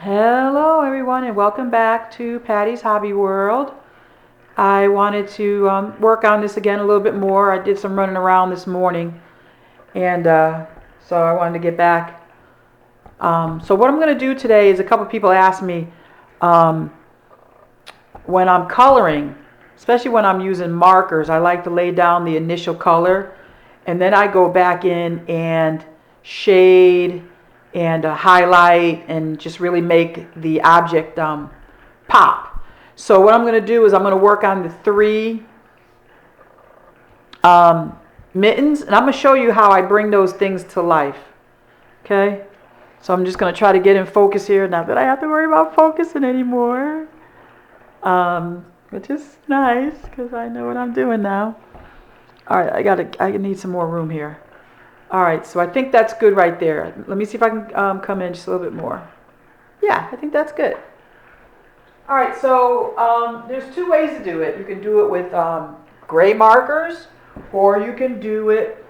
Hello everyone and welcome back to Patty's Hobby World. I wanted to work on this again a little bit more. I did some running around this morning and so I wanted to get back. So what I'm going to do today is a couple people asked me um, when I'm coloring, especially when I'm using markers, I like to lay down the initial color and then I go back in and shade and highlight and just really make the object pop. So what I'm going to do is I'm going to work on the three mittens, and I'm going to show you how I bring those things to life. Okay? So I'm just going to try to get in focus here, not that I have to worry about focusing anymore. Which is nice because I know what I'm doing now. All right, I need some more room here. All right, so I think that's good right there. Let me see if I can come in just a little bit more. Yeah, I think that's good. All right, so there's two ways to do it. You can do it with gray markers, or you can do it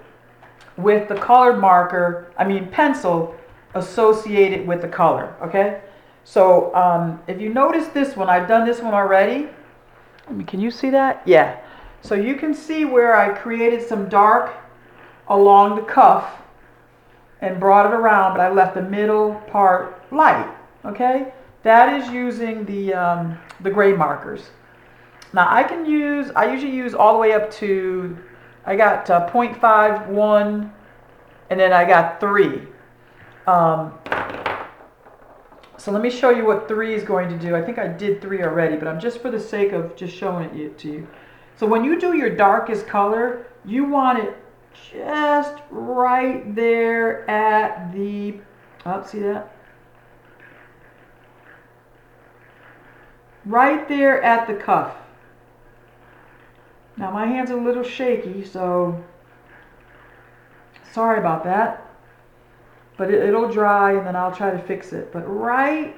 with the colored marker, pencil associated with the color, okay? So if you notice this one, I've done this one already. Can you see that? Yeah. So you can see where I created some dark along the cuff and brought it around, but I left the middle part light, okay? That is using the gray markers. Now I usually use all the way up to, I got 0.51 and then I got 3. So let me show you what 3 is going to do. I think I did 3 already, but I'm just for the sake of just showing it to you. So when you do your darkest color, you want it just right there at the, see that? Right there at the cuff. Now my hand's a little shaky, so sorry about that. But it'll dry and then I'll try to fix it. But right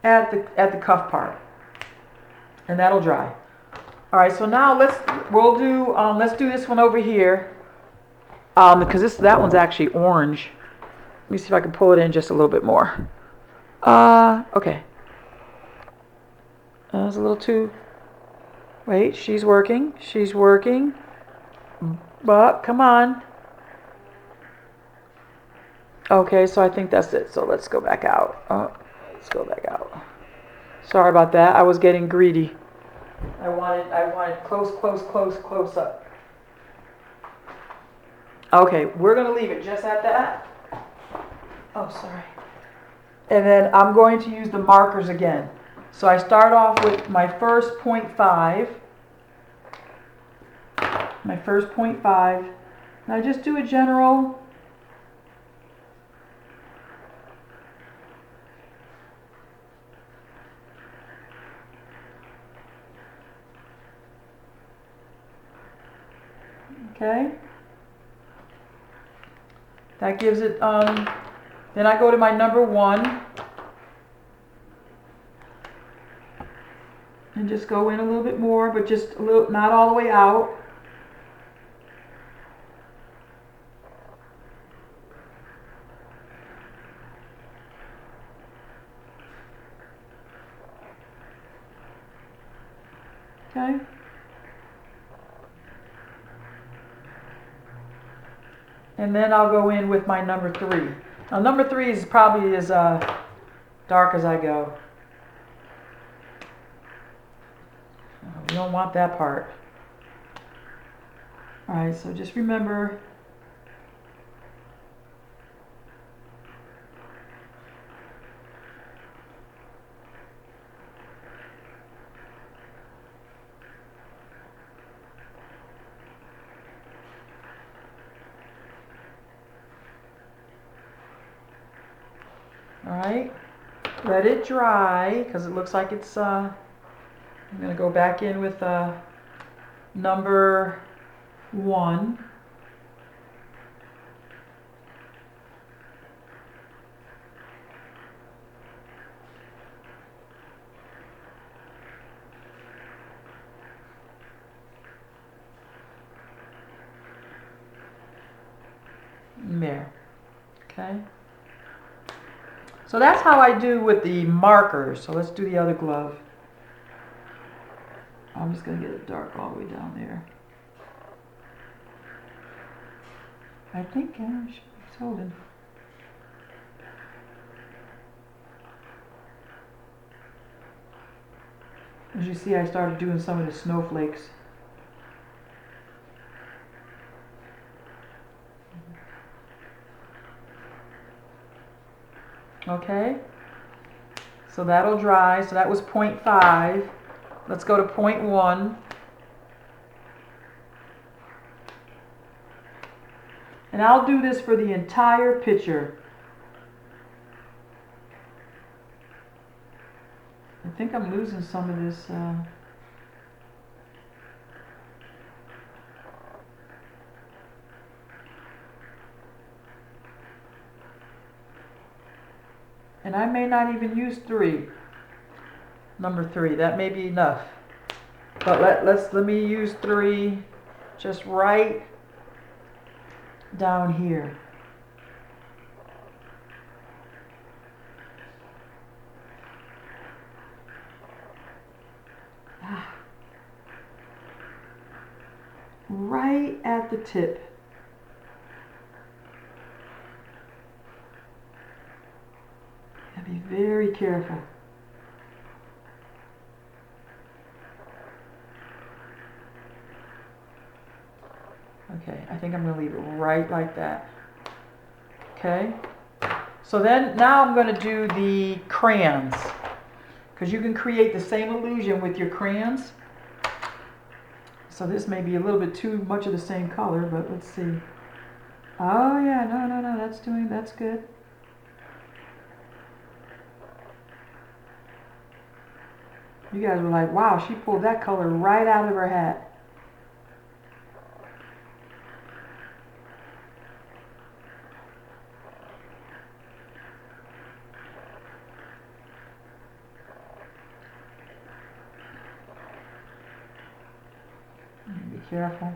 at the cuff part. And that'll dry. All right, so now let's do this one over here. Because that one's actually orange. Let me see if I can pull it in just a little bit more. Okay. That was a little too. Wait, she's working. She's working. But come on. Okay, so I think that's it. So let's go back out. Let's go back out. Sorry about that. I was getting greedy. I wanted close up. Okay, we're gonna leave it just at that. Oh, sorry. And then I'm going to use the markers again. So I start off with my first 0.5. My first 0.5. And I just do a general. Okay. That gives it, then I go to my number 1. And just go in a little bit more, but just a little, not all the way out. Okay. And then I'll go in with my number 3. Now number 3 is probably as dark as I go. We don't want that part. Alright, so just remember. Alright, let it dry because it looks like it's, I'm going to go back in with number 1. There. Okay. So that's how I do with the markers. So let's do the other glove. I'm just going to get it dark all the way down there. I think she's holding. As you see, I started doing some of the snowflakes. Okay, so that'll dry. So that was 0.5. Let's go to 0.1. And I'll do this for the entire picture. I think I'm losing some of this. And I may not even use 3. Number 3, that may be enough. But let me use 3 just right down here. Right at the tip. And be very careful. Okay, I think I'm going to leave it right like that. Okay, so then now I'm going to do the crayons, because you can create the same illusion with your crayons. So this may be a little bit too much of the same color, but let's see. Oh yeah, no, that's good. You guys were like, wow, she pulled that color right out of her hat. Be careful.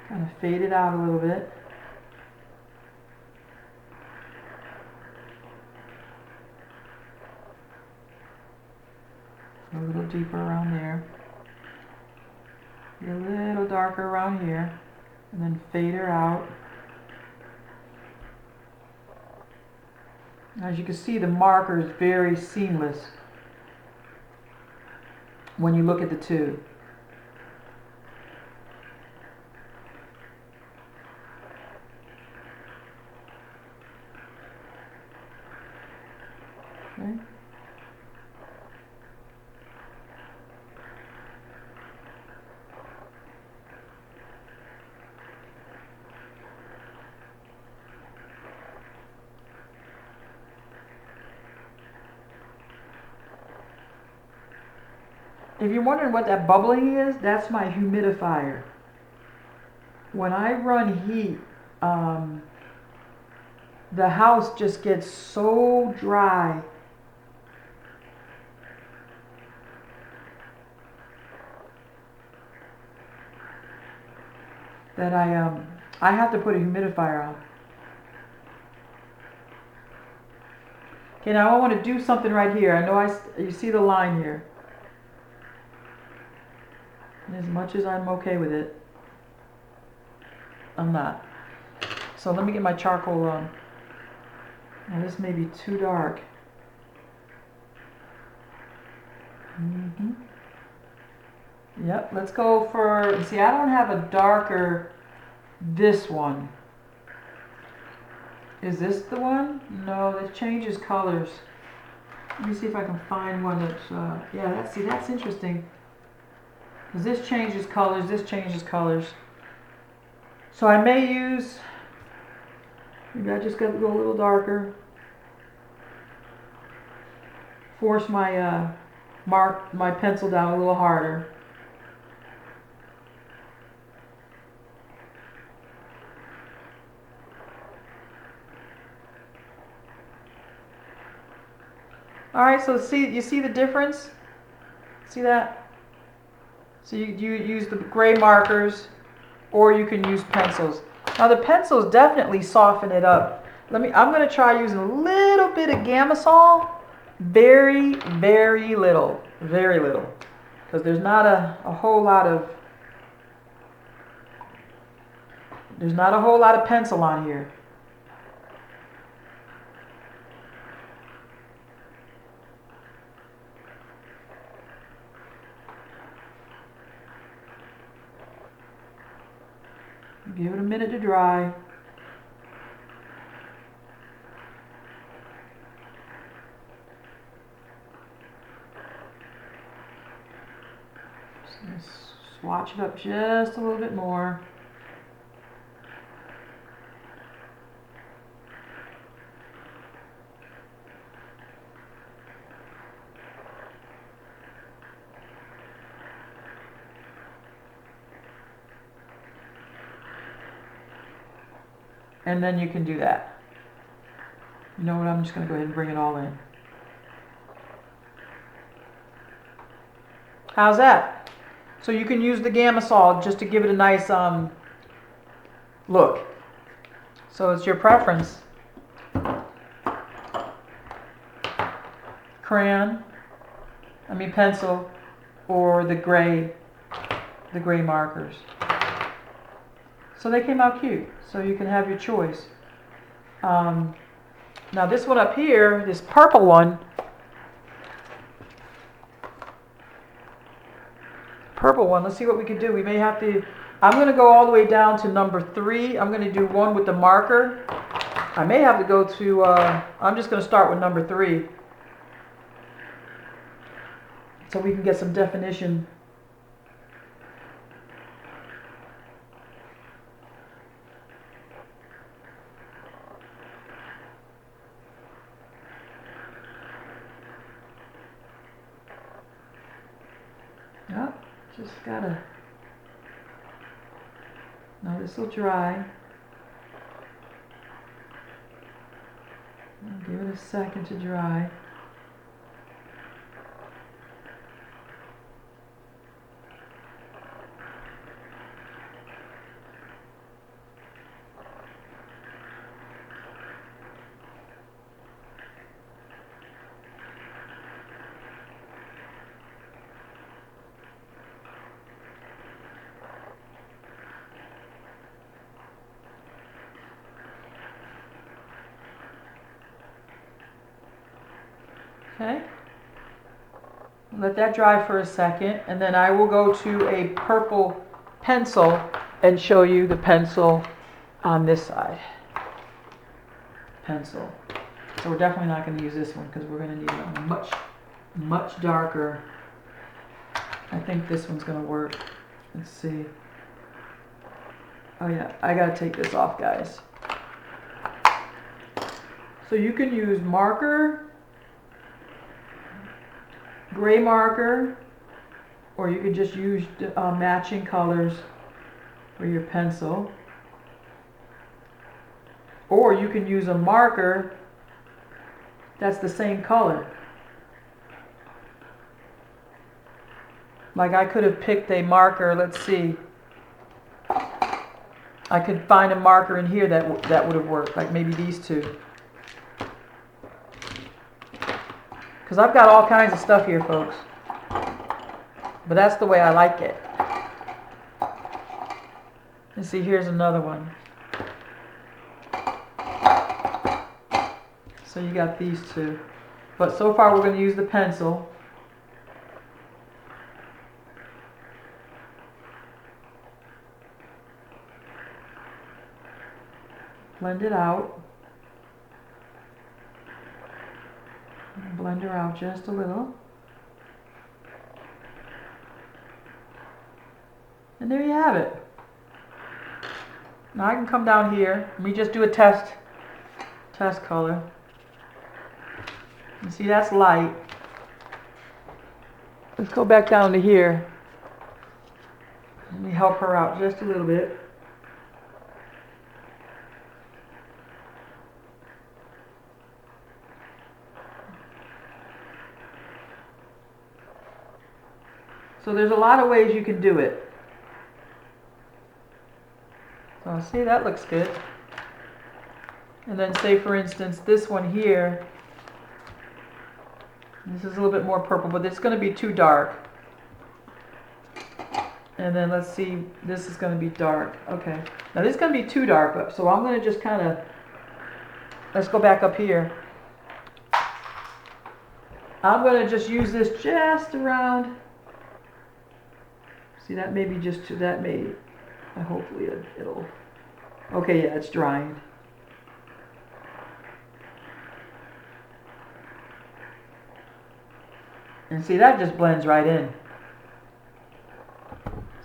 Kind of fade it out a little bit. A little deeper around there. Get a little darker around here. And then fade her out. As you can see, the marker is very seamless when you look at the two. Okay. If you're wondering what that bubbling is, that's my humidifier. When I run heat, the house just gets so dry. That I have to put a humidifier on. Okay, now I want to do something right here. I know you see the line here. And as much as I'm okay with it, I'm not. So let me get my charcoal on. Now this may be too dark. Yep, let's go for, see, I don't have a darker, this one. Is this the one? No, that changes colors. Let me see if I can find one that's, yeah, that's interesting. Because this changes colors, this changes colors. So I may use, maybe I just got to go a little darker. Force my, my pencil down a little harder. All right, so you see the difference? See that? So you use the gray markers, or you can use pencils. Now the pencils definitely soften it up. I'm gonna try using a little bit of Gamasol. Very, very little. Very little. Because there's not a whole lot of pencil on here. Give it a minute to dry. Just swatch it up just a little bit more. And then you can do that. You know what, I'm just going to go ahead and bring it all in. How's that? So you can use the Gamasol just to give it a nice look. So it's your preference. Pencil, or the gray markers. So they came out cute. So you can have your choice. Now this one up here, this purple one, let's see what we can do. We may have to, I'm going to go all the way down to number 3. I'm going to do one with the marker. I may have to go to, I'm just going to start with number 3. So we can get some definition. Yep, just gotta, now this will dry. I'll give it a second to dry. Okay, let that dry for a second, and then I will go to a purple pencil and show you the pencil on this side. Pencil. So we're definitely not going to use this one because we're going to need a much, much darker. I think this one's going to work. Let's see. Oh yeah, I got to take this off, guys. So you can use marker, gray marker, or you can just use matching colors for your pencil, or you can use a marker that's the same color. Like I could have picked a marker, let's see, I could find a marker in here that would have worked, like maybe these two. Because I've got all kinds of stuff here, folks. But that's the way I like it. And see, here's another one. So you got these two. But so far we're going to use the pencil. Blend it out. Blend her out just a little. And there you have it. Now I can come down here. Let me just do a test color. You see, that's light. Let's go back down to here. Let me help her out just a little bit. So there's a lot of ways you can do it. So see, that looks good. And then say for instance, this one here, this is a little bit more purple, but it's going to be too dark. And then let's see, this is going to be dark. Okay. Now this is going to be too dark, so I'm going to just kind of, let's go back up here. I'm going to just use this just around. See, that may be just, that may, hopefully it'll, okay, yeah, it's drying. And see, that just blends right in.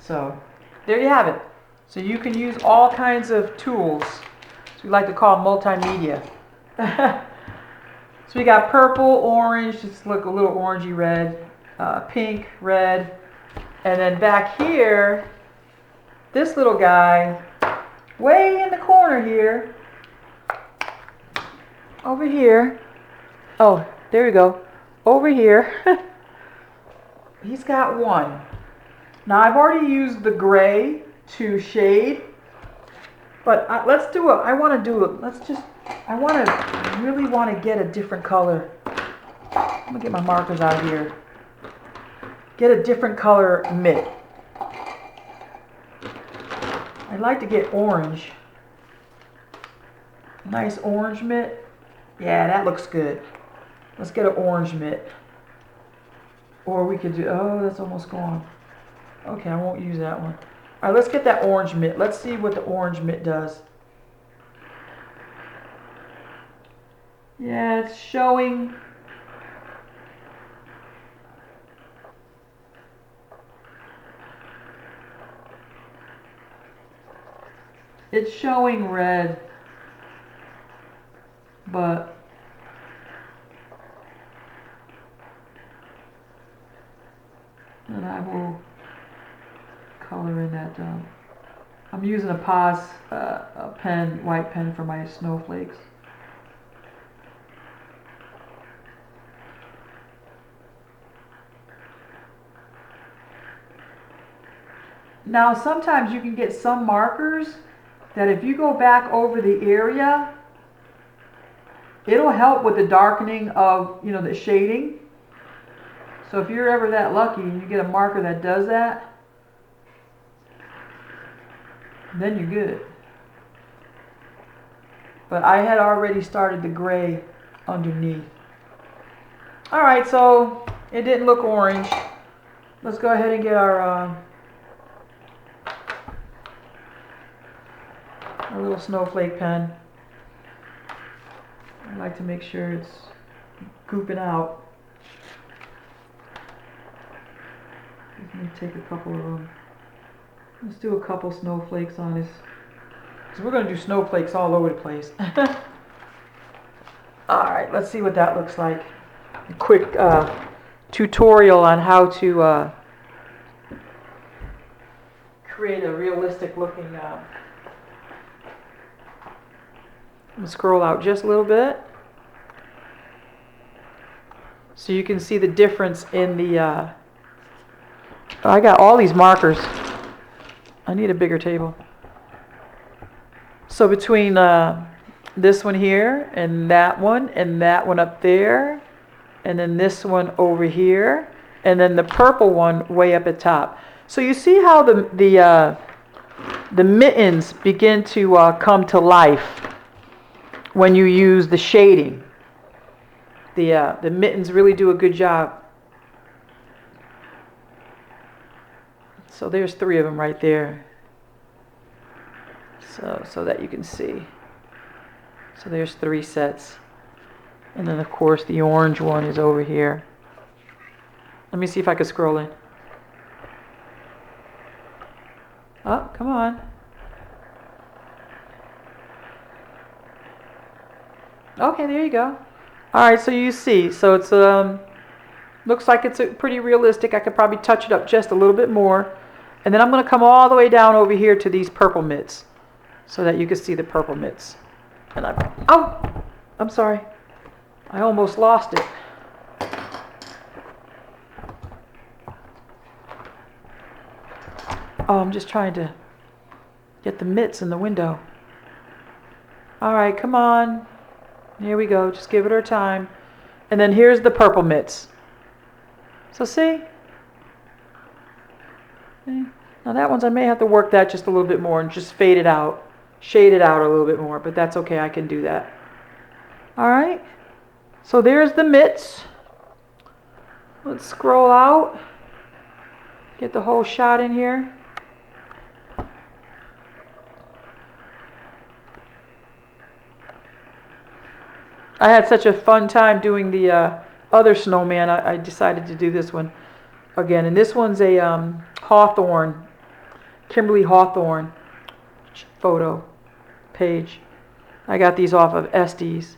So, there you have it. So you can use all kinds of tools. So we like to call multimedia. So we got purple, orange, just look a little orangey red, pink, red. And then back here, this little guy, way in the corner here, over here. Oh, there we go. Over here. He's got one. Now I've already used the gray to shade, but let's do it. I really want to get a different color. I'm gonna get my markers out of here. Get a different color mitt. I'd like to get orange. Nice orange mitt. Yeah, that looks good. Let's get an orange mitt. Or we could do, oh, that's almost gone. Okay, I won't use that one. All right, let's get that orange mitt. Let's see what the orange mitt does. Yeah, it's showing. It's showing red, but and I will color in that. I'm using a Paz pen, white pen for my snowflakes. Now sometimes you can get some markers that if you go back over the area, it'll help with the darkening of, you know, the shading. So if you're ever that lucky and you get a marker that does that, then you're good. But I had already started the gray underneath. All right, so it didn't look orange. Let's go ahead and get our little snowflake pen. I like to make sure it's gooping out. Let me take a couple of them. Let's do a couple snowflakes on this. So we're going to do snowflakes all over the place. Alright, let's see what that looks like. A quick tutorial on how to create a realistic looking... I'm going to scroll out just a little bit. So you can see the difference in the... I got all these markers. I need a bigger table. So between this one here and that one up there, and then this one over here, and then the purple one way up at top. So you see how the mittens begin to come to life when you use the shading. The mittens really do a good job. So there's 3 of them right there. So that you can see. So there's 3 sets. And then of course the orange one is over here. Let me see if I can scroll in. Oh, come on. Okay, there you go. Alright, so you see. So it's looks like it's pretty realistic. I could probably touch it up just a little bit more. And then I'm going to come all the way down over here to these purple mitts so that you can see the purple mitts. And I'm sorry. I almost lost it. Oh, I'm just trying to get the mitts in the window. All right, come on. Here we go. Just give it her time. And then here's the purple mitts. So see? Now that one's, I may have to work that just a little bit more and just fade it out. Shade it out a little bit more, but that's okay. I can do that. All right. So there's the mitts. Let's scroll out. Get the whole shot in here. I had such a fun time doing the other snowman. I decided to do this one again. And this one's a Hawthorne, Kimberly Hawthorne photo page. I got these off of Esty's.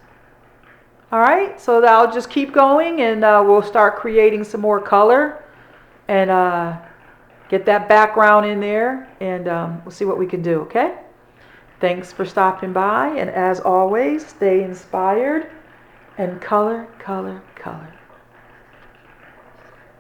All right, so I'll just keep going and we'll start creating some more color and get that background in there, and we'll see what we can do, okay? Thanks for stopping by, and as always, stay inspired and color, color, color.